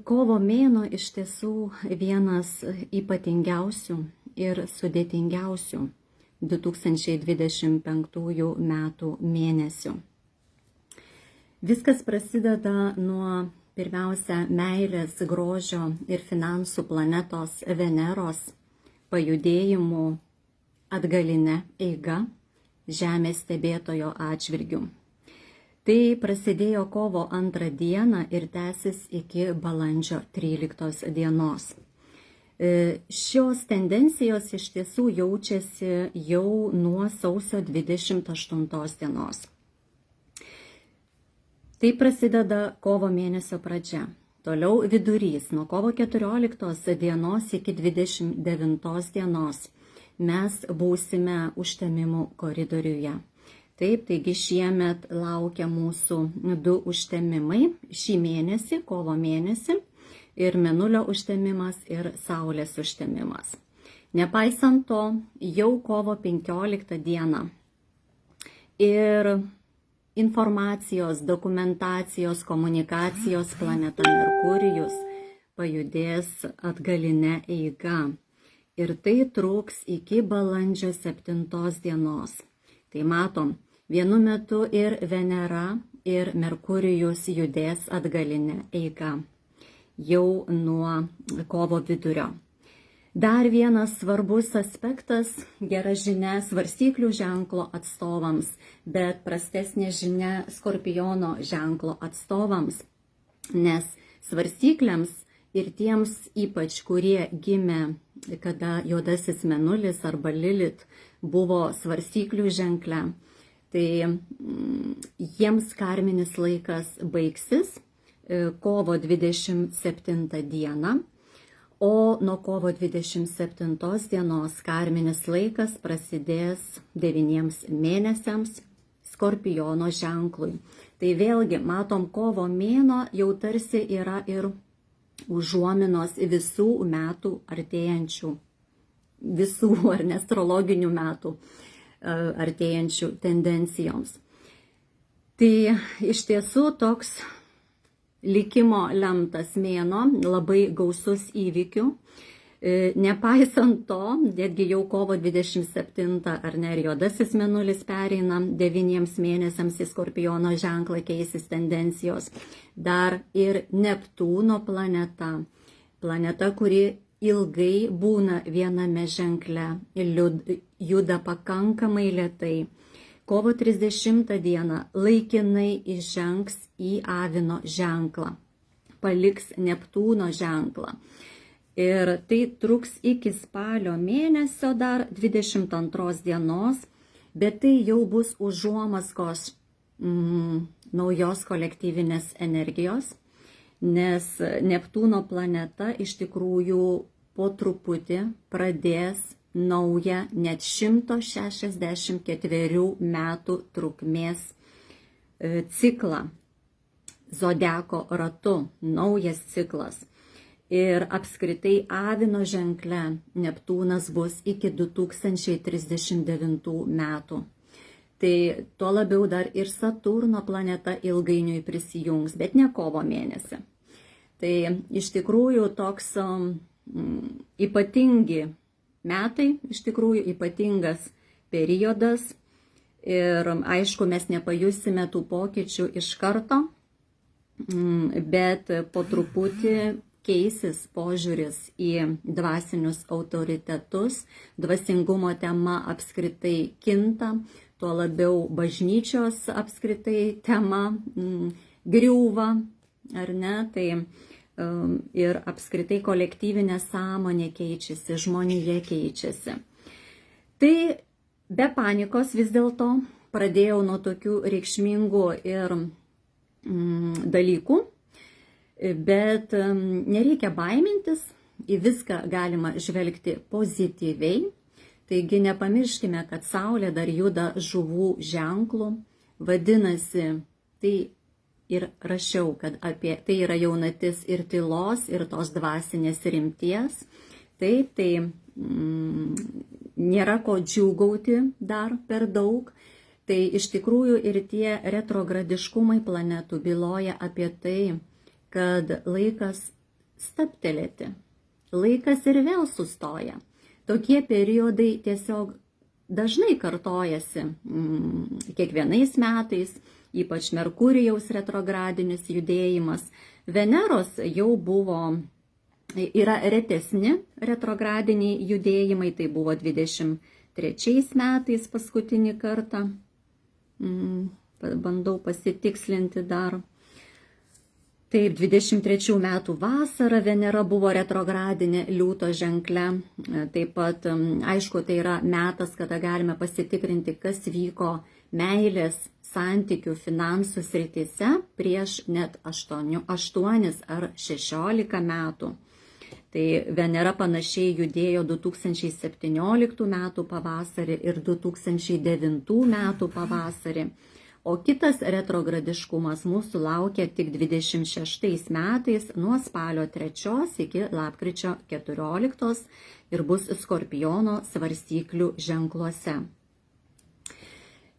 Kovo mėnuo iš tiesų vienas ypatingiausių ir sudėtingiausių 2025 metų mėnesių. Viskas prasideda nuo pirmiausia meilės, grožio ir finansų planetos Veneros pajudėjimų atgaline eiga Žemės stebėtojo atžvilgiu. Tai prasidėjo kovo 2 dieną ir tęsis iki balandžio 13 dienos. Šios tendencijos iš tiesų jaučiasi jau nuo sausio 28 dienos. Tai prasideda kovo mėnesio pradžia. Toliau vidurys, nuo kovo 14 dienos iki 29 dienos mes būsime užtemimų koridoriuje. Taip, taigi šiemet laukia mūsų 2 užtemimai šį mėnesį, kovo mėnesį, ir mėnulio užtemimas ir saulės užtemimas. Nepaisant to, jau kovo 15 dieną ir informacijos, dokumentacijos, komunikacijos planeta Merkurijus pajudės atgaline eiga. Ir tai truks iki balandžio 7 dienos. Tai matom, vienu metu ir Venera, ir Merkurijus judės atgaline eiga. Jau nuo kovo vidurio. Dar vienas svarbus aspektas, gera žinia svarstyklių ženklo atstovams, bet prastesnė žinia Skorpiono ženklo atstovams, nes svarstykliams ir tiems ypač, kurie gimė, kada juodasis mėnulis arba Lilit buvo svarstyklių ženkle, tai jiems karminis laikas baigsis kovo 27 dieną, o nuo kovo 27 dienos karminis laikas prasidės 9 mėnesiams Skorpiono ženklui. Tai vėlgi, matom, kovo mėnuo jau tarsi yra ir užuominos visų metų artėjančių, visų ar ne astrologinių metų artėjančių tendencijoms. Tai iš tiesų toks likimo lemtas mėnuo, labai gausus įvykių. Nepaisant to, netgi jau kovo 27 ar ne, ir juodasis mėnulis pereina 9 mėnesiams į Skorpiono ženklą, keisis tendencijos. Dar ir Neptūno planeta, kuri ilgai būna viename ženkle, juda pakankamai lėtai. Kovo 30 dieną laikinai įžengs į Avino ženklą, paliks Neptūno ženklą. Ir tai truks iki spalio mėnesio dar 22 dienos, bet tai jau bus užuomazgos naujos kolektyvinės energijos, nes Neptūno planeta iš tikrųjų po truputį pradės naują net 164 metų trukmės ciklą zodiako ratu, naujas ciklas. Ir apskritai Avino ženkle Neptūnas bus iki 2039 metų. Tai tuo labiau dar ir Saturno planeta ilgainiui prisijungs, bet ne kovo mėnesį. Tai iš tikrųjų toks ypatingi metai, iš tikrųjų ypatingas periodas. Ir aišku, mes nepajusime tų pokyčių iš karto, bet po truputį keisis požiūris į dvasinius autoritetus, dvasingumo tema apskritai kinta, tuo labiau bažnyčios apskritai tema griūva, ar ne, tai ir apskritai kolektyvinė sąmonė keičiasi, žmonija keičiasi. Tai be panikos vis dėlto pradėjau nuo tokių reikšmingų ir dalykų, bet nereikia baimintis, į viską galima žvelgti pozityviai. Taigi nepamirškime, kad Saulė dar juda žuvų ženklų, vadinasi, tai ir rašiau, kad apie tai yra jaunatis ir tylos, ir tos dvasinės rimties. Taip, tai nėra ko džiūgauti dar per daug. Tai iš tikrųjų ir tie retrogradiškumai planetų byloja apie tai, kad laikas stabtelėti. Laikas ir vėl sustoja. Tokie periodai tiesiog dažnai kartojasi kiekvienais metais, ypač Merkurijaus retrogradinis judėjimas. Veneros jau yra retesni retrogradiniai judėjimai, tai buvo 23 metais paskutinį kartą. Bandau pasitikslinti dar. Taip, 23 metų vasarą Venera buvo retrogradinė Liūto ženkle. Taip pat, aišku, tai yra metas, kada galime pasitikrinti, kas vyko meilės, santykių, finansų srityse prieš net 8 ar 16 metų. Tai Venera panašiai judėjo 2017 metų pavasarį ir 2009 metų pavasarį. O kitas retrogradiškumas mūsų laukia tik 26 metais nuo spalio 3 iki lapkričio 14 ir bus Skorpiono svarstyklių ženkluose.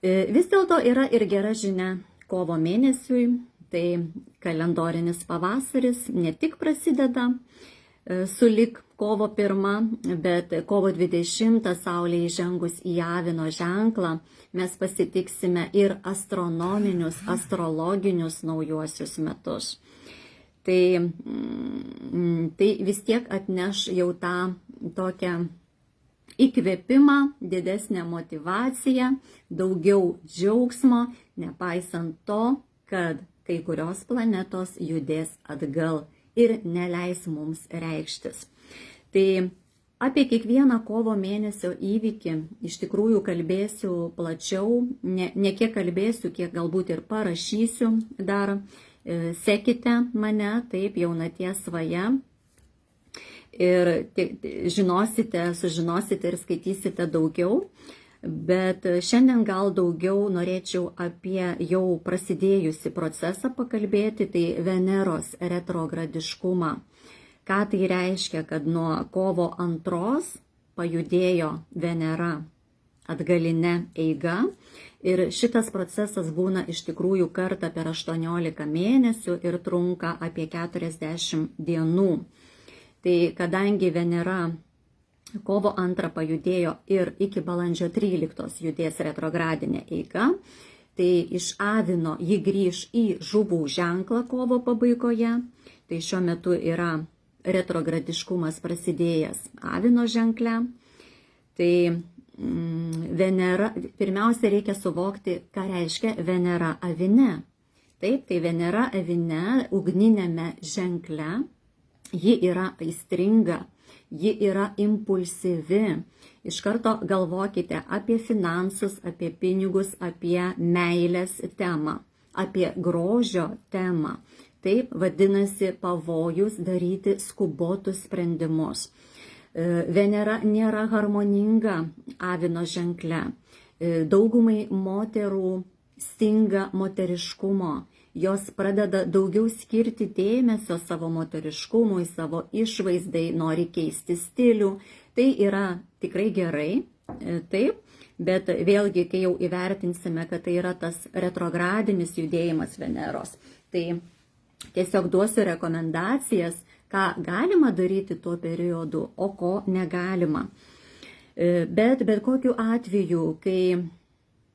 Vis dėlto yra ir gera žinia kovo mėnesiui, tai kalendorinis pavasaris ne tik prasideda sulig kovo 1, bet kovo 20 Saulė įžengus į Avino ženklą mes pasitiksime ir astronominius, astrologinius naujuosius metus. Tai vis tiek atneš jau tą tokią įkvėpimą, didesnę motyvaciją, daugiau džiaugsmo, nepaisant to, kad kai kurios planetos judės atgal ir neleis mums reikštis. Tai apie kiekvieną kovo mėnesio įvykį iš tikrųjų kalbėsiu plačiau, ne kiek kalbėsiu, kiek galbūt ir parašysiu dar. Sekite mane, taip, jaunaties svaja. Ir sužinosite ir skaitysite daugiau. Bet šiandien gal daugiau norėčiau apie jau prasidėjusi procesą pakalbėti, tai Veneros retrogradiškumą. Ką tai reiškia, kad nuo kovo 2 pajudėjo Venera atgaline eiga ir šitas procesas būna iš tikrųjų kartą per 18 mėnesių ir trunka apie 40 dienų. Tai kadangi Venera kovo 2 pajudėjo ir iki balandžio 13 judės retrogradinė eiga, tai iš Avino ji grįž į Žuvų ženklą kovo pabaigoje, tai šiuo metu yra retrogradiškumas prasidėjęs Avino ženkle. Tai Venera, pirmiausia reikia suvokti, ką reiškia Venera Avine. Taip, tai Venera Avine ugninėme ženkle, ji yra aistringa, ji yra impulsyvi. Iš karto galvokite apie finansus, apie pinigus, apie meilės temą, apie grožio temą. Taip vadinasi pavojus daryti skubotus sprendimus. Venera nėra harmoninga Avino ženkle. Daugumai moterų stinga moteriškumo. Jos pradeda daugiau skirti dėmesio savo moteriškumui, savo išvaizdai, nori keisti stilių. Tai yra tikrai gerai, taip, bet vėlgi, kai jau įvertinsime, kad tai yra tas retrogradinis judėjimas Veneros, tai tiesiog duosiu rekomendacijas, ką galima daryti tuo periodu, o ko negalima. Bet kokiu atveju, kai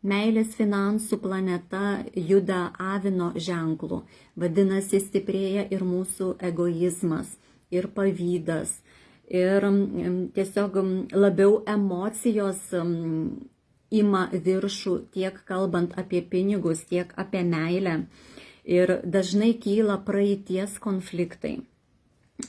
meilės finansų planeta juda Avino ženklu, vadinasi stiprėja ir mūsų egoizmas, ir pavydas, ir tiesiog labiau emocijos ima viršų tiek kalbant apie pinigus, tiek apie meilę. Ir dažnai kyla praeities konfliktai.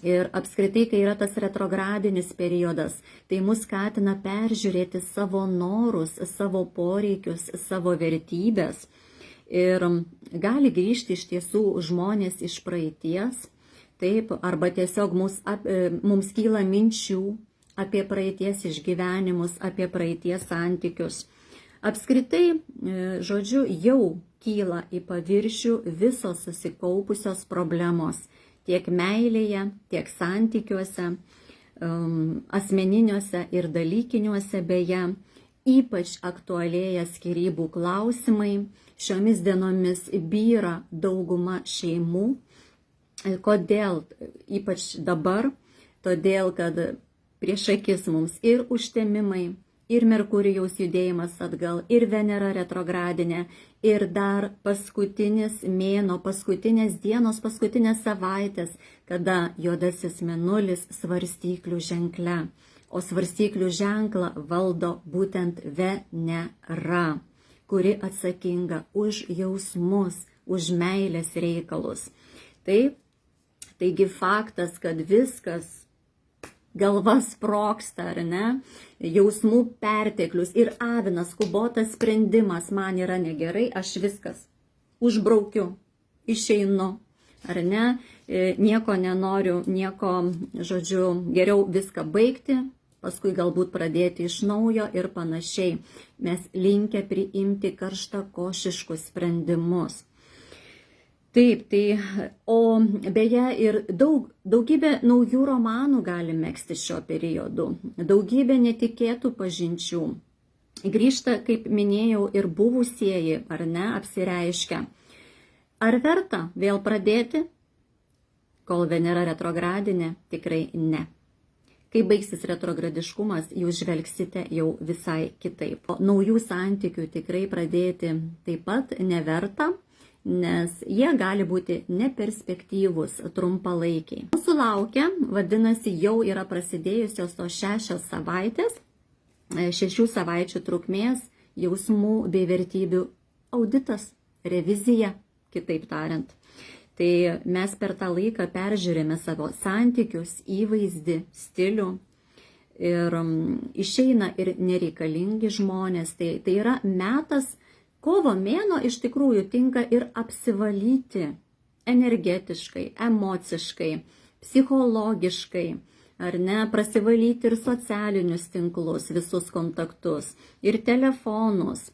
Ir apskritai, kai yra tas retrogradinis periodas, tai mus skatina peržiūrėti savo norus, savo poreikius, savo vertybės. Ir gali grįžti iš tiesų žmonės iš praeities, taip, arba tiesiog mums kyla minčių apie praeities išgyvenimus, apie praeities santykius. Apskritai, žodžiu, jau kyla į paviršių visos susikaupusios problemos tiek meilėje, tiek santykiuose, asmeniniuose ir dalykiniuose beje. Ypač aktualėja skyrybų klausimai. Šiomis dienomis byra dauguma šeimų. Kodėl ypač dabar? Todėl, kad prieš akis mums ir užtemimai, ir Merkurijaus judėjimas atgal, ir Venera retrogradinė, ir dar paskutinis mėnuo, paskutinės dienos, paskutinės savaitės, kada juodasis mėnulis svarstyklių ženkle. O svarstyklių ženklą valdo būtent Venera, kuri atsakinga už jausmus, už meilės reikalus. Taigi faktas, kad viskas galva sproksta, ar ne, jausmų perteklius ir avinas, skubotas sprendimas, man yra negerai, aš viskas užbraukiu, išeinu, ar ne, nieko nenoriu, žodžiu, geriau viską baigti, paskui galbūt pradėti iš naujo ir panašiai. Mes linkę priimti karštakošiškus sprendimus. Taip, o beje ir daugybė naujų romanų gali megzti šio periodu, daugybė netikėtų pažinčių. Grįžta, kaip minėjau, ir buvusieji, ar ne, apsireiškia. Ar verta vėl pradėti? Kol Venera retrogradinė, tikrai ne. Kai baigsis retrogradiškumas, jūs žvelgsite jau visai kitaip. O naujų santykių tikrai pradėti taip pat neverta, nes jie gali būti neperspektyvūs, trumpalaikiai. Mūsų laukia, vadinasi, jau yra prasidėjusios tos 6 savaitės, 6 savaičių trukmės jausmų bei vertybių auditas, revizija, kitaip tariant. Tai mes per tą laiką peržiūrėme savo santykius, įvaizdį, stilių ir išeina ir nereikalingi žmonės. Tai yra metas, kovo mėnuo iš tikrųjų tinka ir apsivalyti energetiškai, emociškai, psichologiškai, ar ne, prasivalyti ir socialinius tinklus, visus kontaktus, ir telefonus.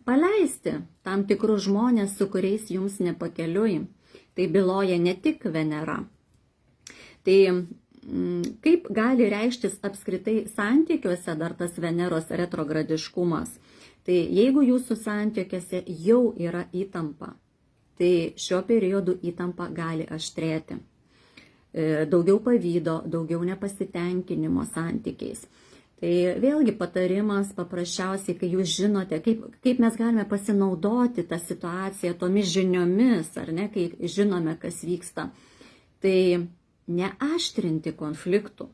Paleisti tam tikrus žmonės, su kuriais jums nepakeliui. Tai byloja ne tik Venera. Tai kaip gali reikštis apskritai santykiuose dar tas Veneros retrogradiškumas? Tai jeigu jūsų santykiuose jau yra įtampa, tai šiuo periodu įtampa gali aštrėti. Daugiau pavydo, daugiau nepasitenkinimo santykiais. Tai vėlgi patarimas paprasčiausiai, kai jūs žinote, kaip mes galime pasinaudoti tą situaciją tomis žiniomis, ar ne, kai žinome, kas vyksta. Tai neaštrinti konfliktų,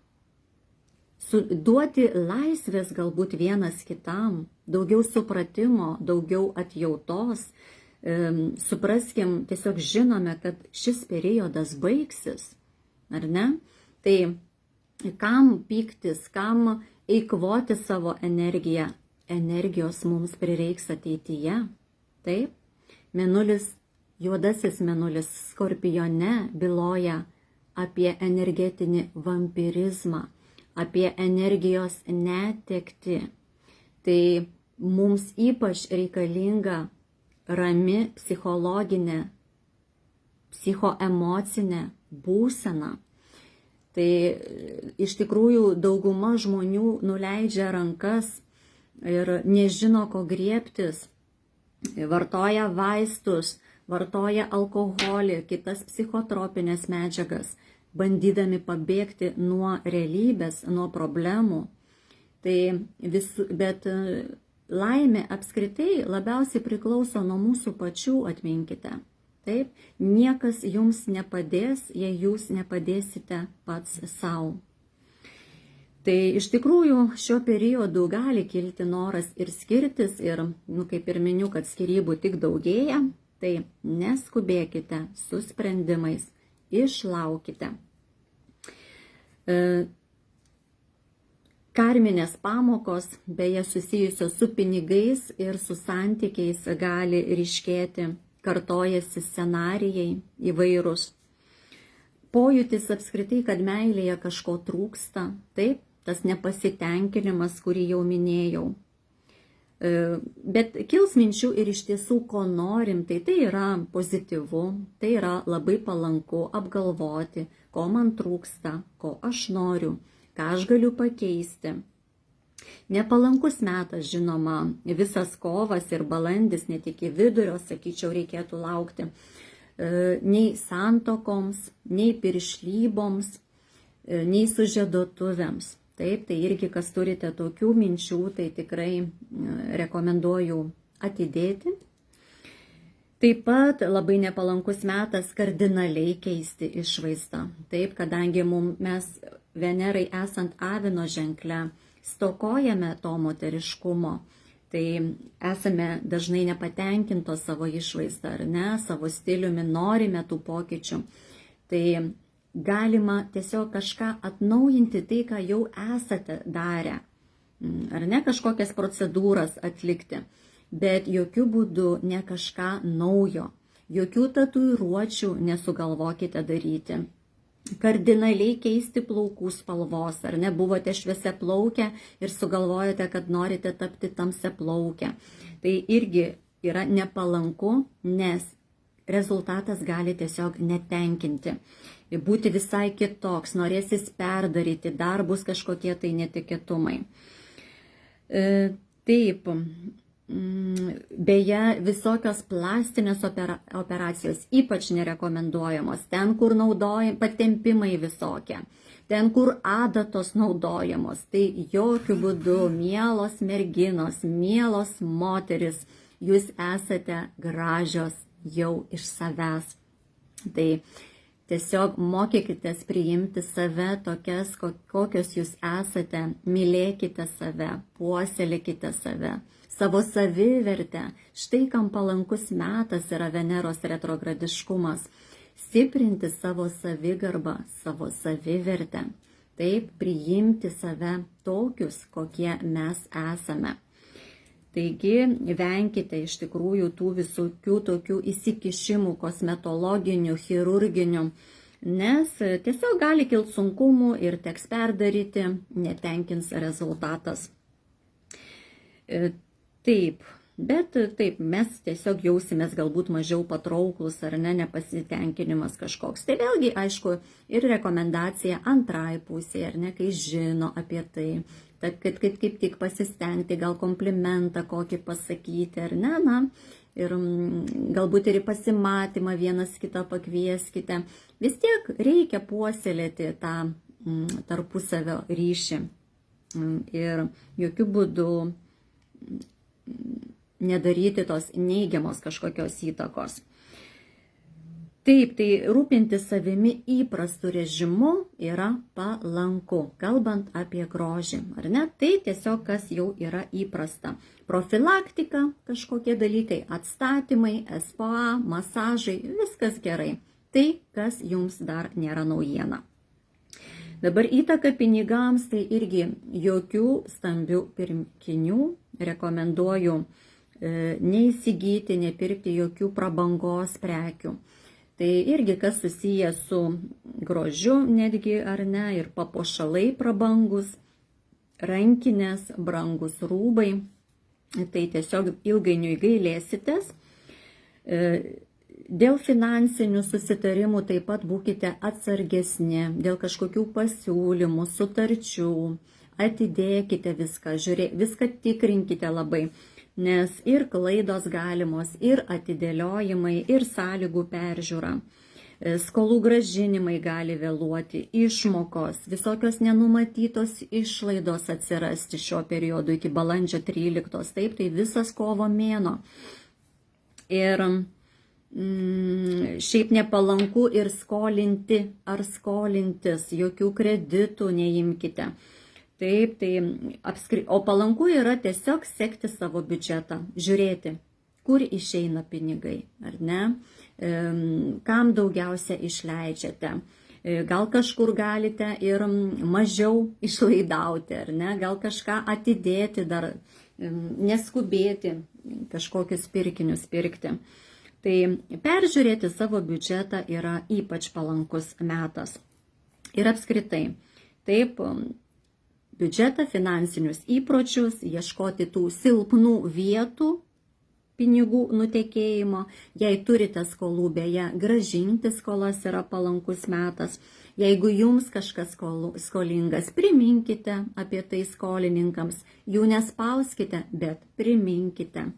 duoti laisvės galbūt vienas kitam, daugiau supratimo, daugiau atjautos. Supraskim, tiesiog žinome, kad šis periodas baigsis, ar ne? Tai kam pyktis, kam eikvoti savo energiją? Energijos mums prireiks ateityje. Taip, mėnulis, juodasis mėnulis Skorpione byloja apie energetinį vampirizmą, apie energijos netekti. Tai mums ypač reikalinga rami psichologinė, psichoemocinė būsena. Tai iš tikrųjų dauguma žmonių nuleidžia rankas ir nežino, ko griebtis, vartoja vaistus, vartoja alkoholį, kitas psichotropinės medžiagas, bandydami pabėgti nuo realybės, nuo problemų. Bet laimė apskritai labiausiai priklauso nuo mūsų pačių, atminkite. Taip, niekas jums nepadės, jei jūs nepadėsite pats savo. Tai iš tikrųjų šiuo periodu gali kilti noras ir skirtis ir, kaip ir miniu, kad skyrybų tik daugėja, tai neskubėkite su sprendimais, išlaukite. Karminės pamokos, beje susijusios su pinigais ir su santykiais, gali ryškėti. Kartojasi scenarijai įvairūs. Pojūtis apskritai, kad meilėje kažko trūksta, taip, tas nepasitenkinimas, kurį jau minėjau. Bet kils minčių ir iš tiesų, ko norim, tai yra pozityvu, tai yra labai palanku apgalvoti, ko man trūksta, ko aš noriu, ką aš galiu pakeisti. Nepalankus metas, žinoma, visas kovas ir balandis, net iki vidurio, sakyčiau, reikėtų laukti. nei santokoms, nei piršlyboms, nei sužadotuvėms. Taip, tai irgi, kas turite tokių minčių, tai tikrai rekomenduoju atidėti. Taip pat labai nepalankus metas kardinaliai keisti išvaizdą. Taip, kadangi mes Venerai esant Avino ženkle stokojame to moteriškumo, tai esame dažnai nepatenkintos savo išvaizdą, ar ne, savo stiliumi, norime tų pokyčių. Tai galima tiesiog kažką atnaujinti, tai, ką jau esate darę, ar ne, kažkokias procedūras atlikti. Bet jokių būdų ne kažką naujo, jokių tatuiruočių nesugalvokite daryti. Kardinaliai keisti plaukų spalvos, ar ne, buvote šviesiaplaukę ir sugalvojate, kad norite tapti tamsiaplaukę. Tai irgi yra nepalanku, nes rezultatas gali tiesiog netenkinti, būti visai kitoks, norėsis perdaryti, dar bus kažkokie tai netikėtumai. Taip. Beje, visokios plastinės operacijos ypač nerekomenduojamos. Ten, kur naudojami patempimai visokie, ten, kur adatos naudojamos. Tai jokių būdų, mielos merginos, mielos moteris, jūs esate gražios jau iš savęs. Tai tiesiog mokykitės priimti save tokias, kokios jūs esate, mylėkite save, puoselėkite save. Savo savivertę, štai kam palankus metas yra Veneros retrogradiškumas, stiprinti savo savigarbą, savo savivertę, taip priimti save tokius, kokie mes esame. Taigi venkite iš tikrųjų tų visokių tokių įsikišimų kosmetologinių, chirurginių, nes tiesiog gali kilti sunkumų ir teks perdaryti, netenkins rezultatas. Taip, bet taip, mes tiesiog jausimės galbūt mažiau patrauklus ar ne, nepasitenkinimas kažkoks. Tai vėlgi, aišku, ir rekomendacija antrai pusėje, ar ne, kai žino apie tai, kad kaip tik pasistengti, gal komplimentą kokį pasakyti, ar ne, na, ir galbūt ir į pasimatymą vienas kitą pakvieskite. Vis tiek reikia puoselėti tą tarpusavio ryšį ir jokių būdų nedaryti tos neigiamos kažkokios įtakos. Taip, tai rūpinti savimi įprastu režimu yra palanku, kalbant apie grožį, ar ne? Tai tiesiog kas jau yra įprasta. Profilaktika, kažkokie dalykai, atstatymai, SPA, masažai, viskas gerai. Tai, kas jums dar nėra naujiena. Dabar įtaka pinigams, tai irgi jokių stambių pirkinių rekomenduoju neįsigyti, nepirkti jokių prabangos prekių. Tai irgi kas susiję su grožiu netgi, ar ne, ir papuošalai prabangus, rankinės, brangus rūbai. Tai tiesiog ilgainiui gailėsitės. Dėl finansinių susitarimų taip pat būkite atsargesni, dėl kažkokių pasiūlymų, sutarčių, atidėkite viską, viską tikrinkite labai, nes ir klaidos galimos, ir atidėliojimai, ir sąlygų peržiūra, skolų gražinimai gali vėluoti, išmokos, visokios nenumatytos išlaidos atsirasti šiuo periodu iki balandžio 13, taip, tai visas kovo mėnuo. Ir šiaip nepalanku ir skolinti ar skolintis, jokių kreditų neimkite. Taip, tai o palanku yra tiesiog sekti savo biudžetą, žiūrėti, kur išeina pinigai, ar ne, kam daugiausia išleidžiate. Gal kažkur galite ir mažiau išlaidauti, ar ne, gal kažką atidėti dar, neskubėti kažkokius pirkinius pirkti. Tai peržiūrėti savo biudžetą yra ypač palankus metas. Ir apskritai, taip, biudžetą, finansinius įpročius, ieškoti tų silpnų vietų pinigų nutekėjimo. Jei turite skolų, beje, gražinti skolas yra palankus metas. Jeigu jums kažkas skolingas, priminkite apie tai skolininkams. Jų nespauskite, bet priminkite.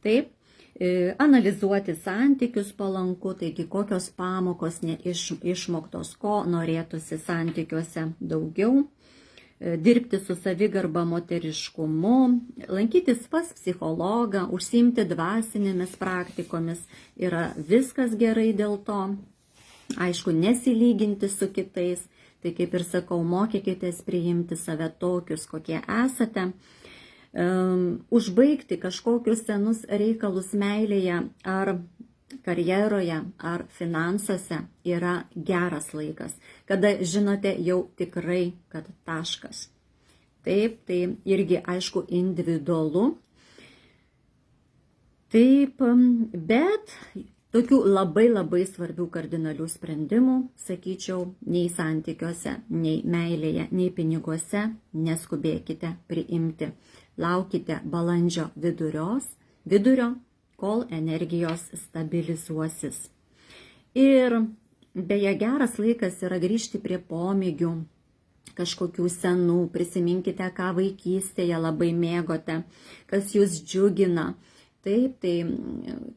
Taip. Analizuoti santykius palanku, taigi kokios pamokos neišmoktos, ko norėtųsi santykiuose daugiau. Dirbti su savigarba moteriškumu, lankytis pas psichologą, užsiimti dvasinėmis praktikomis, yra viskas gerai dėl to. Aišku, nesilyginti su kitais, tai kaip ir sakau, mokykitės priimti save tokius, kokie esate. Užbaigti kažkokius senus reikalus meilėje ar karjeroje ar finansuose yra geras laikas, kada žinote jau tikrai, kad taškas. Taip, tai irgi aišku individualu. Taip, bet tokių labai svarbių kardinalių sprendimų, sakyčiau, nei santykiuose, nei meilėje, nei piniguose neskubėkite priimti. Laukite balandžio vidurio, kol energijos stabilizuosis. Ir beje, geras laikas yra grįžti prie pomėgių, kažkokių senų, prisiminkite, ką vaikystėje labai mėgote, kas jūs džiugina. Taip, tai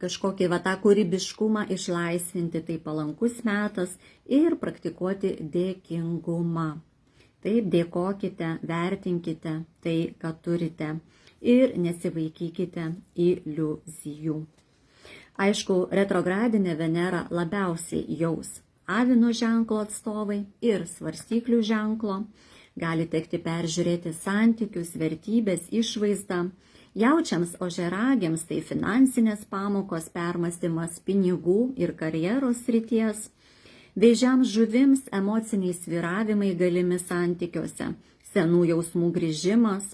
kažkokį tą kūrybiškumą išlaisvinti, tai palankus metas ir praktikuoti dėkingumą. Taip, dėkokite, vertinkite tai, ką turite. Ir nesivaikykite iliuzijų. Aišku, retrogradinė Venera labiausiai jaus avino ženklo atstovai ir svarstyklių ženklo. Gali tekti peržiūrėti santykius, vertybės, išvaizdą. Jaučiams ožiaragiams tai finansinės pamokos, permąstymas pinigų ir karjeros srities. Vėžiams žuvims emociniai svyravimai galimi santykiuose, senų jausmų grįžimas.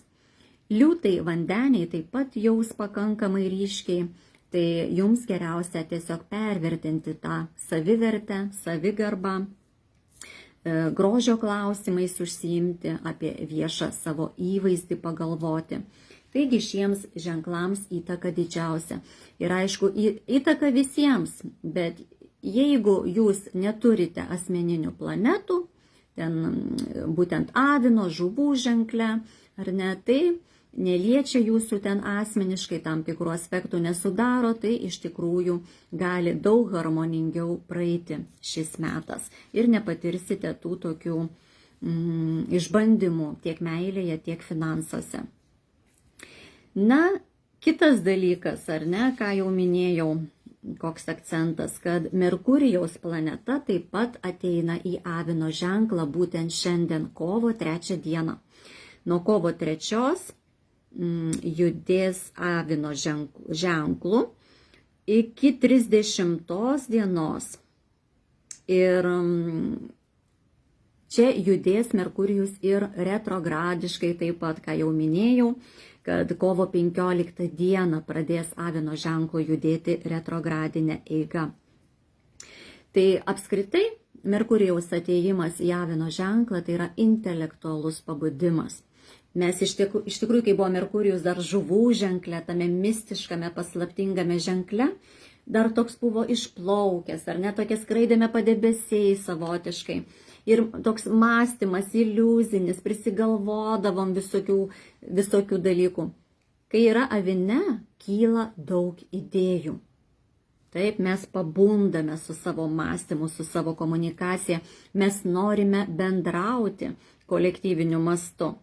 Liūtai vandeniai taip pat jaus pakankamai ryškiai, tai jums geriausia tiesiog pervertinti tą savivertę, savigarbą, grožio klausimais užsiimti, apie viešą savo įvaizdį pagalvoti. Taigi šiems ženklams įtaka didžiausia. Ir aišku, įtaka visiems, bet jeigu jūs neturite asmeninių planetų, ten būtent avino, žuvų ženkle, ar ne, tai neliečia jūsų ten asmeniškai, tam tikrų aspektų nesudaro, tai iš tikrųjų gali daug harmoningiau praeiti šis metas ir nepatirsite tų tokių išbandymų tiek meilėje, tiek finansuose. Na, kitas dalykas, ar ne, ką jau minėjau, koks akcentas, kad Merkurijaus planeta taip pat ateina į avino ženklą būtent šiandien, kovo 3 dieną. Nuo kovo 3 judės avino ženklų iki 30 dienos. Ir čia judės Merkurijus ir retrogradiškai taip pat, ką jau minėjau, kad kovo 15 dieną pradės avino ženklo judėti retrogradinę eigą. Tai apskritai Merkurijaus atėjimas į avino ženklą tai yra intelektualus pabudimas. Mes iš tikrųjų, kai buvo Merkurijus dar žuvų ženkle, tame mistiškame, paslaptingame ženkle, dar toks buvo išplaukęs, ar ne, tokie skraidėme padebesiai savotiškai. Ir toks mąstymas, iliuzinis, prisigalvodavom visokių dalykų. Kai yra avine, kyla daug idėjų. Taip, mes pabundame su savo mąstymu, su savo komunikacija, mes norime bendrauti kolektyviniu mastu.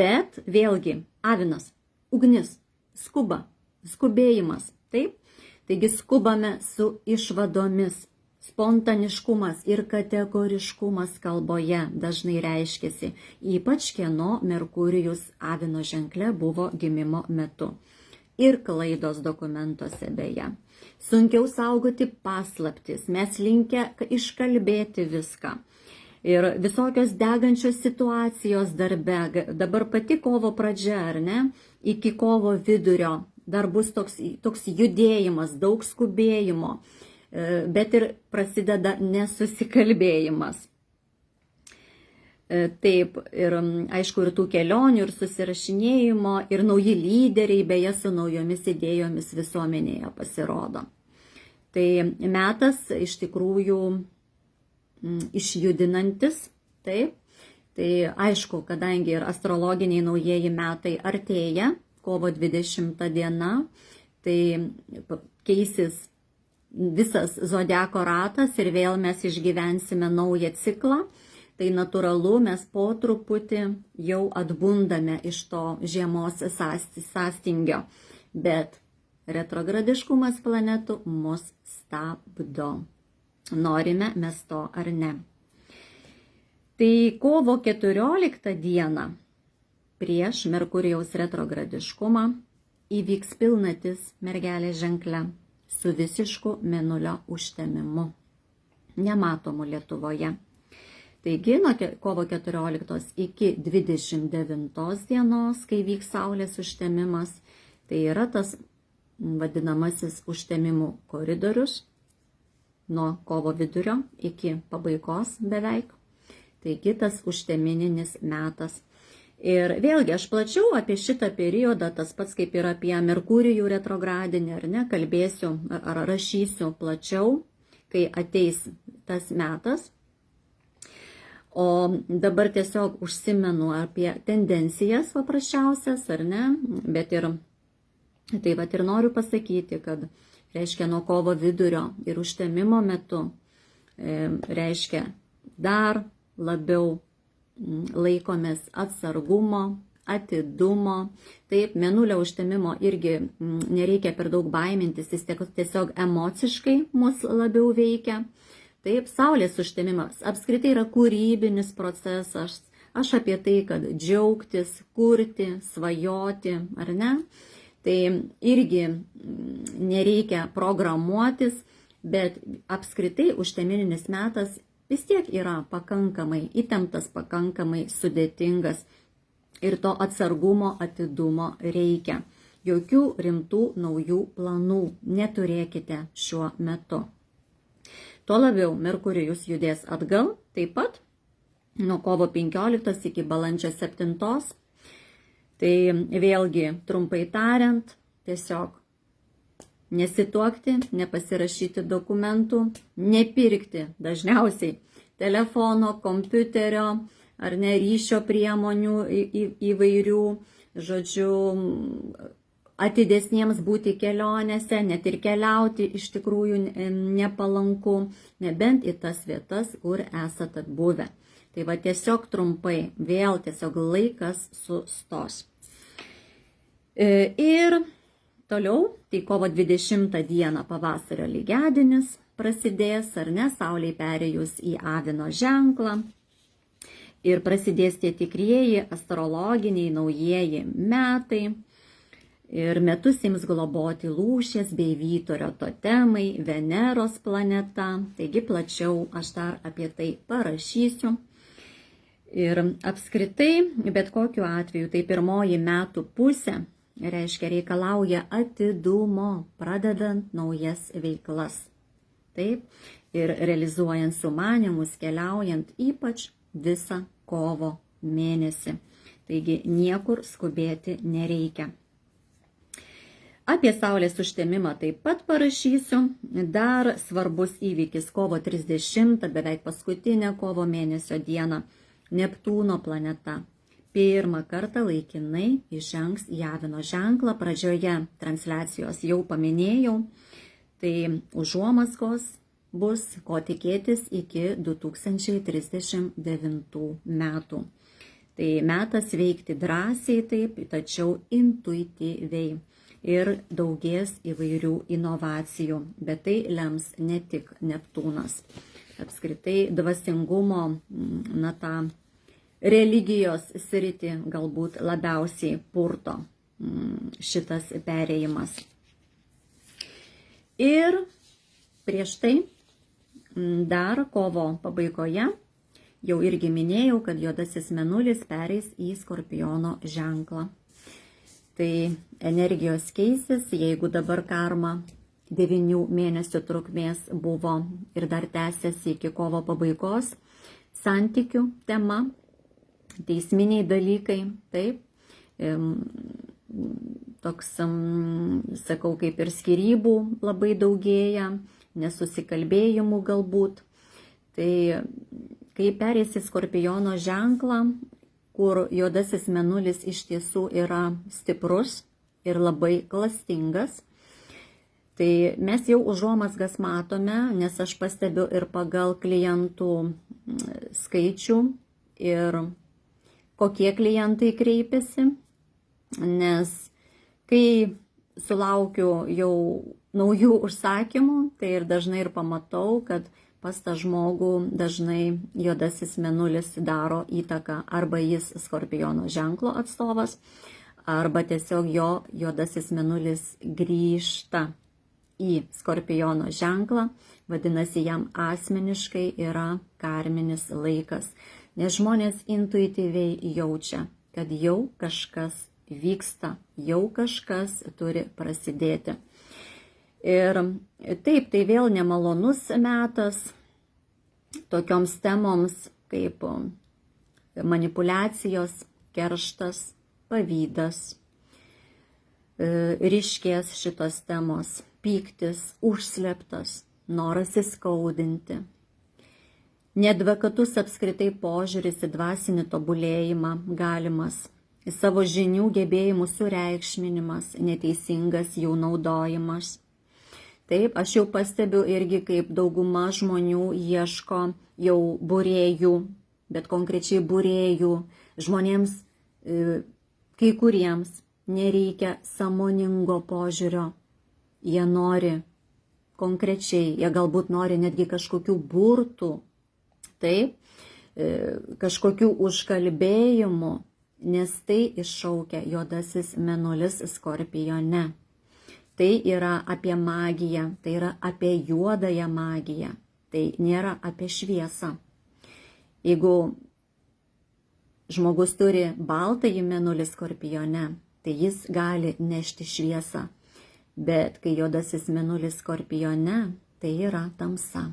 Bet vėlgi, avinas, ugnis, skubėjimas, taip? Taigi skubame su išvadomis, spontaniškumas ir kategoriškumas kalboje dažnai reiškiasi, ypač kieno Merkurijus avino ženkle buvo gimimo metu. Ir klaidos dokumentuose beje. Sunkiau saugoti paslaptis, mes linkę iškalbėti viską. Ir visokios degančios situacijos darbe, dabar pati kovo pradžia, ar ne, iki kovo vidurio, dar bus toks judėjimas, daug skubėjimo, bet ir prasideda nesusikalbėjimas. Taip, ir aišku, ir tų kelionių, ir susirašinėjimo, ir nauji lyderiai, beje, su naujomis idėjomis visuomenėje pasirodo. Tai metas iš tikrųjų išjudinantis, taip. Tai aišku, kadangi ir astrologiniai naujieji metai artėja, kovo 20 diena, tai keisis visas zodiako ratas ir vėl mes išgyvensime naują ciklą. Tai natūralu, mes po truputį jau atbundame iš to žiemos sąstingio, bet retrogradiškumas planetų mus stabdo. Norime mes to ar ne. Tai kovo 14 dieną prieš Merkurijaus retrogradiškumą įvyks pilnatis Mergelės ženkle su visišku mėnulio užtemimu, nematomu Lietuvoje. Taigi, nuo kovo 14 iki 29 dienos, kai vyks Saulės užtemimas, tai yra tas vadinamasis užtemimų koridorius nuo kovo vidurio iki pabaigos beveik. Taigi, tas užtemininis metas. Ir vėlgi, aš plačiau apie šitą periodą, tas pats kaip ir apie Merkurijų retrogradinį, ar ne, kalbėsiu ar rašysiu plačiau, kai ateis tas metas. O dabar tiesiog užsimenu apie tendencijas paprasčiausias, ar ne, bet ir tai vat ir noriu pasakyti, kad reiškia nuo kovo vidurio ir užtemimo metu reiškia dar labiau laikomės atsargumo, atidumo. Taip, mėnulio užtemimo irgi nereikia per daug baimintis, jis tiesiog emociškai mus labiau veikia. Taip, Saulės užtemimas apskritai yra kūrybinis procesas. Aš apie tai, kad džiaugtis, kurti, svajoti, ar ne? Tai irgi nereikia programuotis, bet apskritai užtemininis metas vis tiek yra pakankamai įtemptas, pakankamai sudėtingas ir to atsargumo, atidumo reikia. Jokių rimtų naujų planų neturėkite šiuo metu. Tuo labiau Merkurijus judės atgal, taip pat nuo kovo 15 iki balandžio 7. Tai vėlgi, trumpai tariant, tiesiog nesituokti, nepasirašyti dokumentų, nepirkti dažniausiai telefono, kompiuterio ar ne ryšio priemonių įvairių, žodžiu, atidesniems būti kelionėse, net ir keliauti iš tikrųjų nepalanku, nebent į tas vietas, kur esate buvę. Tai va tiesiog trumpai, vėl tiesiog laikas sustos. Ir toliau, tai kovo 20 dieną pavasario lygiadienis prasidės, ar ne, Saulei perėjus į Avino ženklą. Ir prasidės tie tikrieji astrologiniai naujieji metai. Ir metus ims globoti Lūšies bei Vyturio totemai, Veneros planeta. Taigi plačiau aš dar apie tai parašysiu. Ir apskritai, bet kokiu atveju, tai pirmoji metų pusė, reiškia, reikalauja atidumo, pradedant naujas veiklas. Taip, ir realizuojant sumanymus, keliaujant ypač visą kovo mėnesį. Taigi niekur skubėti nereikia. Apie Saulės užtemimą taip pat parašysiu. Dar svarbus įvykis kovo 30, beveik paskutinę kovo mėnesio dieną. Neptūno planeta pirmą kartą laikinai įžengs į Avino ženklą. Pradžioje transliacijos jau paminėjau. Tai užuomazgos bus, ko tikėtis iki 2039 metų. Tai metas veikti drąsiai taip, tačiau intuityviai. Ir daugės įvairių inovacijų, bet tai lems ne tik Neptūnas. Apskritai dvasingumo, na tą religijos sritį galbūt labiausiai purto šitas perėjimas. Ir prieš tai dar kovo pabaigoje jau irgi minėjau, kad juodasis mėnulis pereis į Skorpiono ženklą. Tai energijos keisis, jeigu dabar karma 9 mėnesių trukmės buvo ir dar tęsiasi iki kovo pabaigos, santykių tema, teisminiai dalykai, taip, toks, sakau, kaip ir skyrybų labai daugėja, nesusikalbėjimų galbūt. Tai kai perėsi Skorpiono ženklą, kur juodasis mėnulis iš tiesų yra stiprus, ir labai klastingas. Tai mes jau užuomazgas matome, nes aš pastebiu ir pagal klientų skaičių ir kokie klientai kreipiasi, nes kai sulaukiu jau naujų užsakymų, tai ir dažnai ir pamatau, kad pas tą žmogų dažnai juodasis mėnulis daro įtaką, arba jis Skorpiono ženklo atstovas, arba tiesiog jo juodasis mėnulis grįžta į Skorpiono ženklą, vadinasi, jam asmeniškai yra karminis laikas, nes žmonės intuityviai jaučia, kad jau kažkas vyksta, jau kažkas turi prasidėti. Ir taip, tai vėl nemalonus metas tokioms temoms kaip manipuliacijos, kerštas, pavydas, ryškės šitos temos, pyktis, užslėptas, noras įskaudinti, neadekvatus apskritai požiūris į dvasinį tobulėjimą galimas, į savo žinių gebėjimų sureikšminimas, neteisingas jų naudojimas. Taip, aš jau pastebiu irgi, kaip dauguma žmonių ieško jau būrėjų, bet konkrečiai būrėjų. Žmonėms, kai kuriems, nereikia sąmoningo požiūrio. Jie nori konkrečiai, jie galbūt nori netgi kažkokių burtų, taip, kažkokių užkalbėjimų, nes tai iššaukia juodasis mėnulis Skorpione. Tai yra apie magiją, tai yra apie juodąją magiją, tai nėra apie šviesą. Jeigu žmogus turi baltąjį mėnulį Skorpione, tai jis gali nešti šviesą, bet kai juodasis mėnulis Skorpione, tai yra tamsa,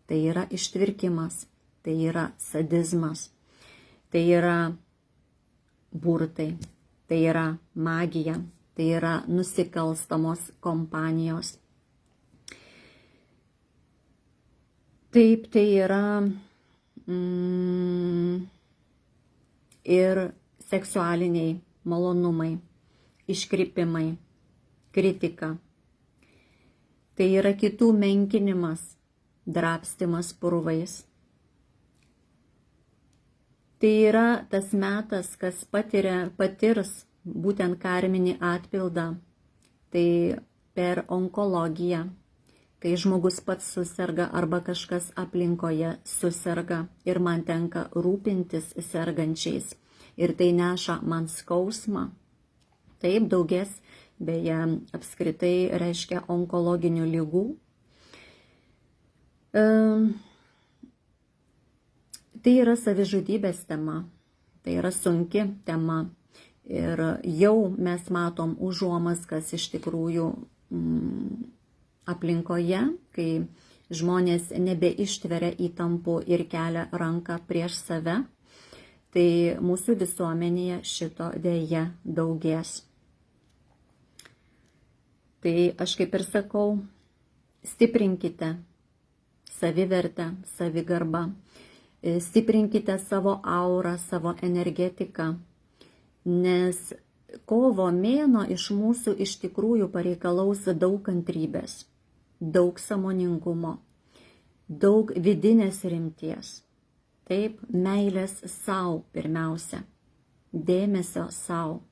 tai yra ištvirkimas, tai yra sadizmas, tai yra burtai, tai yra magija. Tai yra nusikalstamos kompanijos. Taip, tai yra ir seksualiniai malonumai, iškrypimai, kritika. Tai yra kitų menkinimas, drabstymas purvais. Tai yra tas metas, kas patirs būtent karminį atpildą, tai per onkologiją, kai žmogus pats suserga arba kažkas aplinkoje suserga ir man tenka rūpintis sergančiais ir tai neša man skausmą. Taip, daugės, beje, apskritai reiškia onkologinių ligų. Tai yra savižudybės tema, tai yra sunki tema. Ir jau mes matom užuomazgas iš tikrųjų aplinkoje, kai žmonės nebeištveria įtampų ir kelia ranką prieš save, tai mūsų visuomenėje šito dėja daugės. Tai aš kaip ir sakau, stiprinkite savivertę, savigarbą, stiprinkite savo aurą, savo energetiką, nes kovo mėnuo iš mūsų iš tikrųjų pareikalaus daug kantrybės, daug sąmoningumo, daug vidinės rimties, taip, meilės sau pirmiausia, dėmesio sau,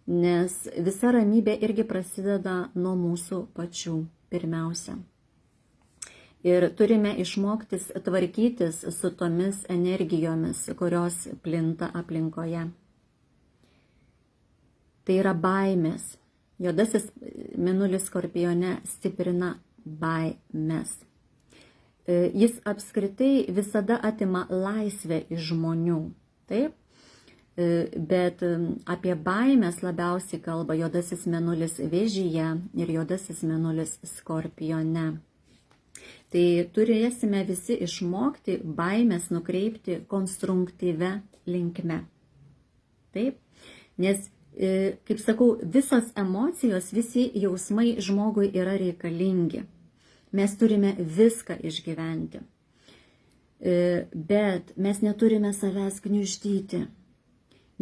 nes visa ramybė irgi prasideda nuo mūsų pačių pirmiausia. Ir turime išmoktis tvarkytis su tomis energijomis, kurios plinta aplinkoje. Tai yra baimės. Juodasis mėnulis Skorpione stiprina baimės. Jis apskritai visada atima laisvę iš žmonių. Taip? Bet apie baimės labiausiai kalba juodasis mėnulis Vėžyje ir juodasis mėnulis Skorpione. Tai turėsime visi išmokti baimės nukreipti konstruktyvę linkme. Taip? Nes kaip sakau, visos emocijos, visi jausmai žmogui yra reikalingi. Mes turime viską išgyventi. Bet mes neturime savęs gniuždyti.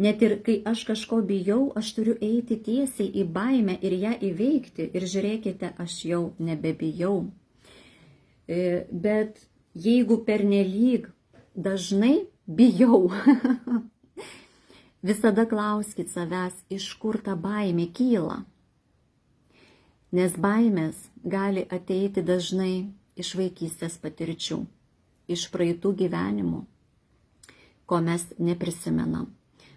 Net ir kai aš kažko bijau, aš turiu eiti tiesiai į baimę ir ją įveikti. Ir žiūrėkite, aš jau nebebijau. Bet jeigu pernelyg dažnai bijau, visada klauskit savęs, iš kur ta baimė kyla. Nes baimės gali ateiti dažnai iš vaikystės patirčių, iš praeitų gyvenimų, ko mes neprisimenam.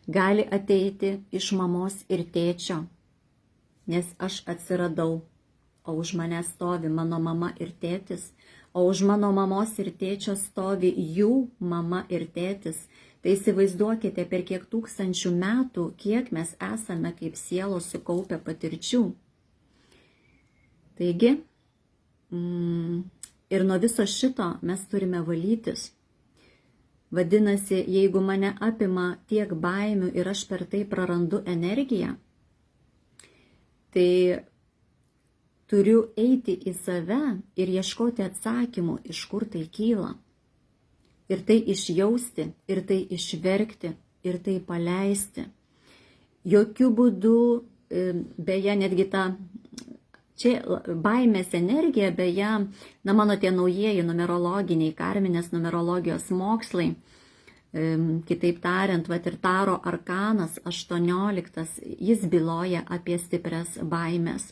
Gali ateiti iš mamos ir tėčio, nes aš atsiradau, o už mane stovi mano mama ir tėtis, o už mano mamos ir tėčio stovi jų mama ir tėtis. Tai įsivaizduokite, per kiek tūkstančių metų, kiek mes esame kaip sielos sukaupę patirčių. Taigi, ir nuo viso šito mes turime valytis. Vadinasi, jeigu mane apima tiek baimių ir aš per tai prarandu energiją, tai turiu eiti į save ir ieškoti atsakymų, iš kur tai kyla. Ir tai išjausti, ir tai išverkti, ir tai paleisti. Jokių būdų, beje, netgi ta, čia baimės energija, beje, mano tie naujieji numerologiniai, karminės numerologijos mokslai, kitaip tariant, ir Taro arkanas 18, jis byloja apie stiprias baimės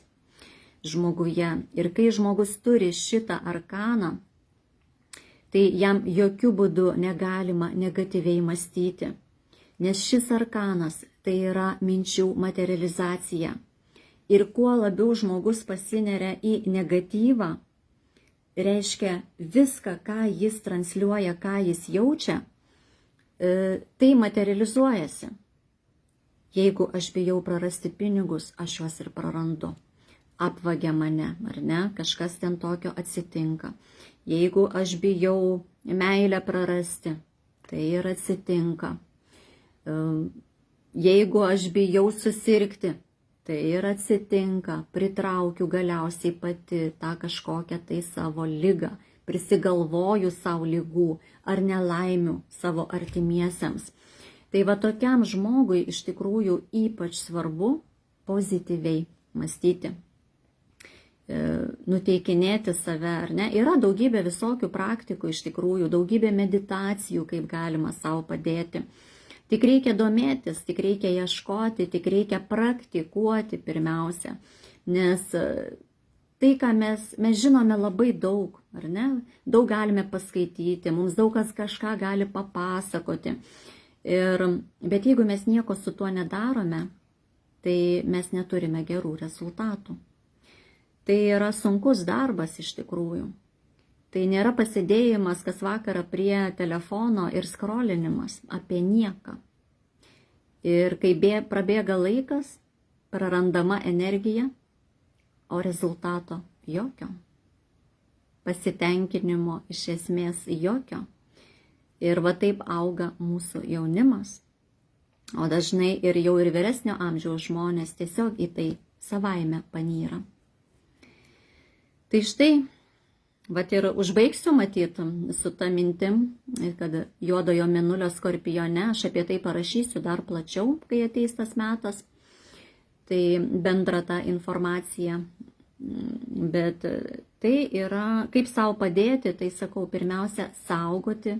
žmoguje. Ir kai žmogus turi šitą arkaną, tai jam jokių būdų negalima negatyviai mąstyti, nes šis arkanas tai yra minčių materializacija. Ir kuo labiau žmogus pasineria į negatyvą, reiškia viską, ką jis transliuoja, ką jis jaučia, tai materializuojasi. Jeigu aš bijau prarasti pinigus, aš juos ir prarandu. Apvagia mane, ar ne, kažkas ten tokio atsitinka. Jeigu aš bijau meilę prarasti, tai ir atsitinka. Jeigu aš bijau susirgti, tai ir atsitinka. Pritraukiu galiausiai pati tą kažkokią tai savo ligą, prisigalvoju savo ligų ar nelaimių savo artimiesiems. Tai va tokiam žmogui iš tikrųjų ypač svarbu pozityviai mąstyti. Nuteikinėti save, ar ne? Yra daugybė visokių praktikų iš tikrųjų, daugybė meditacijų, kaip galima savo padėti. Tik reikia domėtis, tik reikia ieškoti, tik reikia praktikuoti pirmiausia. Nes tai, ką mes žinome labai daug, ar ne? Daug galime paskaityti, mums daug kas kažką gali papasakoti. Bet jeigu mes nieko su tuo nedarome, tai mes neturime gerų rezultatų. Tai yra sunkus darbas iš tikrųjų. Tai nėra pasidėjimas kas vakarą prie telefono ir skrolinimas apie nieką. Ir kai prabėga laikas, prarandama energija, o rezultato jokio. Pasitenkinimo iš esmės jokio. Ir va taip auga mūsų jaunimas. O dažnai ir jau ir vyresnio amžiaus žmonės tiesiog į tai savaime panyra. Tai štai, ir užbaigsiu matyti su ta mintim, kad juodojo mėnulio skorpione, aš apie tai parašysiu dar plačiau, kai ateis tas metas, tai bendra ta informacija, bet tai yra, kaip savo padėti, tai sakau, pirmiausia, saugoti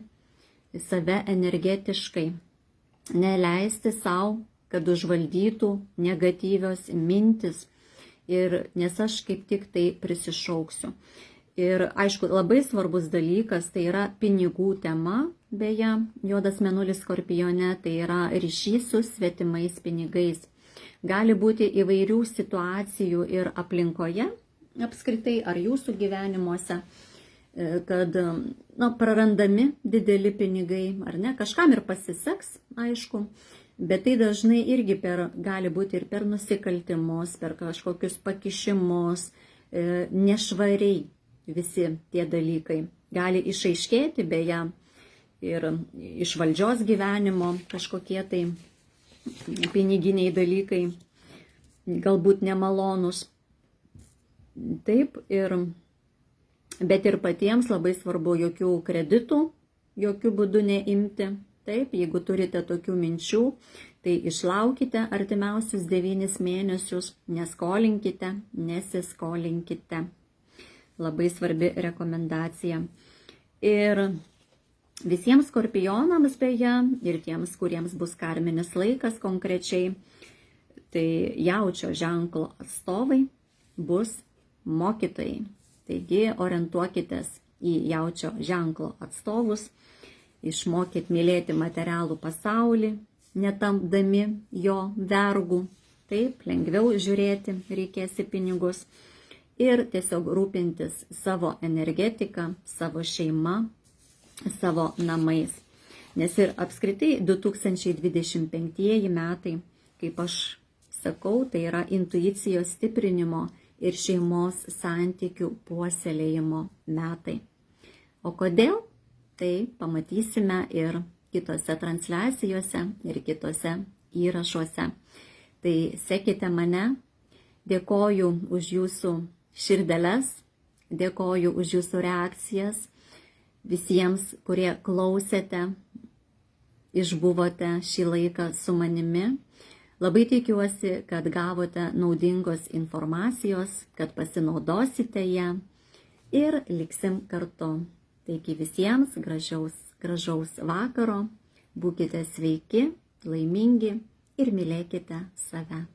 save energetiškai, neleisti savo, kad užvaldytų negatyvios mintis. Nes aš kaip tik tai prisišauksiu. Ir aišku, labai svarbus dalykas, tai yra pinigų tema, beje, juodas mėnulis skorpione, tai yra ryšys su svetimais pinigais. Gali būti įvairių situacijų ir aplinkoje, apskritai, ar jūsų gyvenimuose, kad prarandami dideli pinigai, ar ne, kažkam ir pasiseks, aišku. Bet tai dažnai irgi gali būti ir per nusikaltimus, per kažkokius pakišimus, nešvariai visi tie dalykai. Gali išaiškėti, beje, ir iš valdžios gyvenimo kažkokie tai piniginiai dalykai, galbūt nemalonus. Taip, bet ir patiems labai svarbu jokių kreditų, jokių būdų neimti. Taip, jeigu turite tokių minčių, Tai išlaukite artimiausius 9 mėnesius, neskolinkite, nesiskolinkite. Labai svarbi rekomendacija. Ir visiems skorpionams beje, ir tiems, kuriems bus karminis laikas konkrečiai, tai jaučio ženklo atstovai bus mokytojai. Taigi orientuokitės į jaučio ženklo atstovus, išmokit mylėti materialų pasaulį, netampdami jo vergų. Taip, lengviau žiūrėti reikės į pinigus ir tiesiog rūpintis savo energetiką, savo šeima, savo namais. Nes ir apskritai 2025 metai, kaip aš sakau, tai yra intuicijos stiprinimo ir šeimos santykių puoselėjimo metai. O kodėl? Tai pamatysime ir kitose transliacijose, ir kitose įrašuose. Tai sekite mane, dėkoju už jūsų širdeles, dėkoju už jūsų reakcijas, visiems, kurie klausėte, išbuvote šį laiką su manimi. Labai tikiuosi, kad gavote naudingos informacijos, kad pasinaudosite ją ir liksim kartu. Taigi visiems gražaus vakaro, būkite sveiki, laimingi ir mylėkite save.